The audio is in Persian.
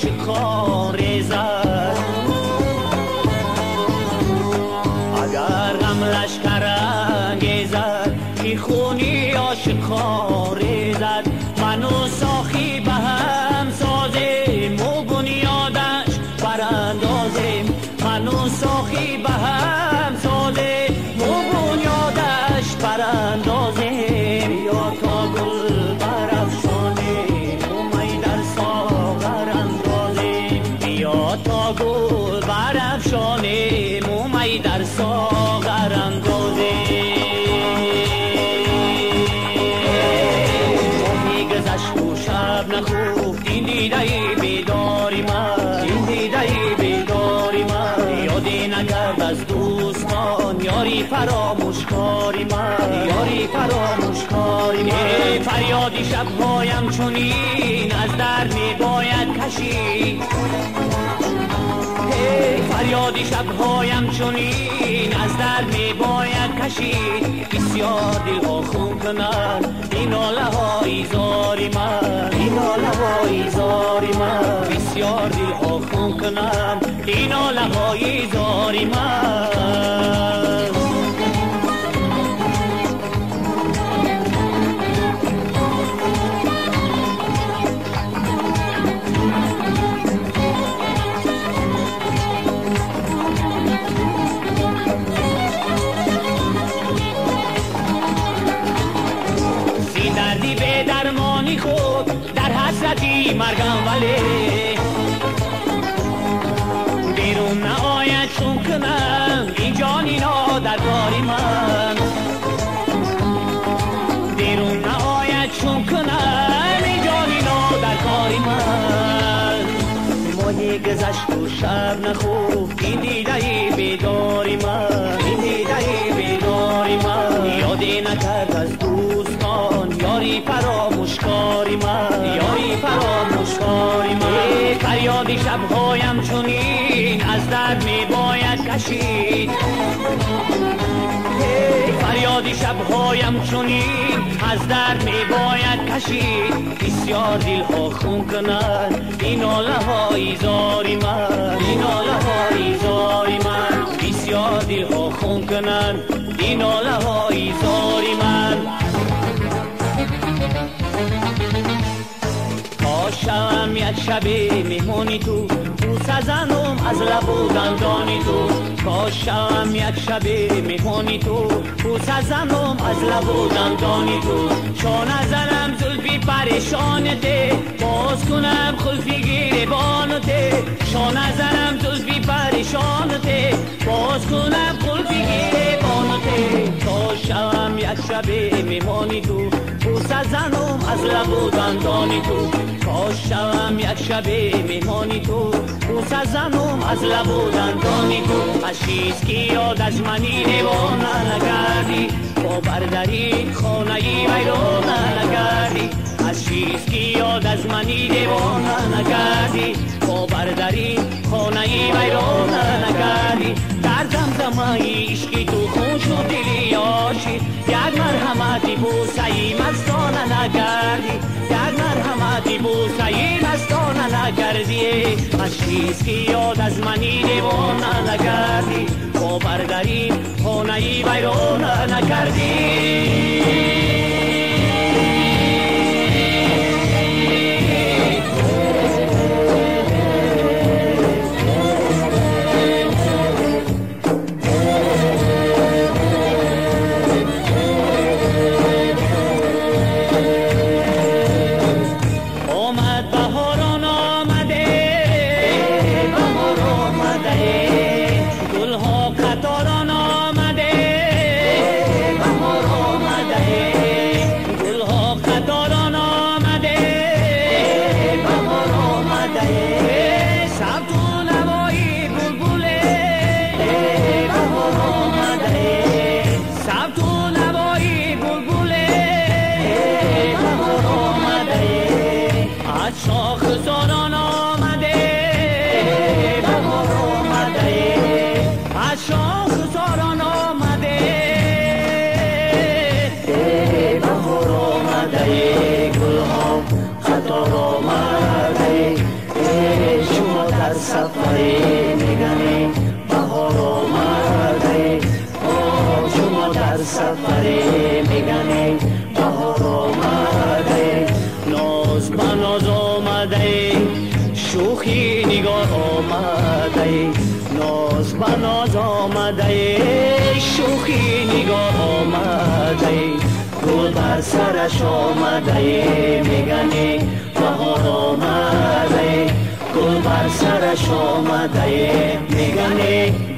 آشکار زد. اگر غم لشکر انگیزد که خونی آشکار زد. من و ساخی به هم سازیم و بنیادش براندازیم. من و ساخی به هم سازیم و بنیادش براندازیم. یا تا گل برافشانیم و می در ساغر اندازیم. یا تا گل برافشانیم و می در ساغر اندازیم. ماهی گذشت و شب نخفت این دیده بیداری من. این دیده بیداری من. یادی نکرد از دوستان یاری فراموشکاری من. یاری فراموشکاری من. فریادی شبهایم چنین از درد می باید کشید. فریادی شبهایم چنین از درد می باید کشید. بسیار دل ها خون کنند این ناله های زاری من. این ناله های زاری من. بسیار دل ها خون کنند این ناله های زاری من. دردی به درمانی خود در حسرتی مرگم ولی بیرون نآید چون کنم این جانینا در کاری من. بیرون نآید چون کنم این جانینا در کاری من. ماهی گذشت و شب نخفت این دیده بیداری من. این دیده بیداری من. یادی نکرد از دوستان یاری فراموشکاری من. یاری فراموشکاری من. فریادی شبهایم چنین از درد می باید کشید. فریادی شبهایم چنین از درد می باید کشید. بسیار دل ها خون کنند این ناله های زاری من. این ناله های زاری من. بسیار دل ها خون کنند این ناله های زاری من. شوم یک شب مهمانی تو سزنم از لب و دندانی تو. کاش شوم یک شب مهمانی تو سزنم از لب و دندانی تو. چون نزنم زلفی پریشانته باز کنم خلفی گریبانته. چون نزنم زلفی پریشانته باز کنم خلفی گریبانته. کاش شوم یک شب مهمانی تو سزنم از لب و دندانی تو. کاش شوم یک شب مهمانی تو سزنم از لب و دندانی تو. از چیز که یاد از منی دیوانه نگردی با بردری خانه ویرانه نگردی. از چیز که یاد از منی دیوانه نگردی با بردری خانه ویرانه نگردی. در زمزمه عشقی تو خوش و دلی عاشق یک مرحمتی بوسه‌ای مستانه نگردی. یک مرحمتی بوسه‌ای مستانه نگردی. از چیز که یاد از منی دیوانه نگردی با بردری خانه ویرانه نگردی. Hey بر سرش آمده میگنی بهار آمده گل بر سرش آمده میگنی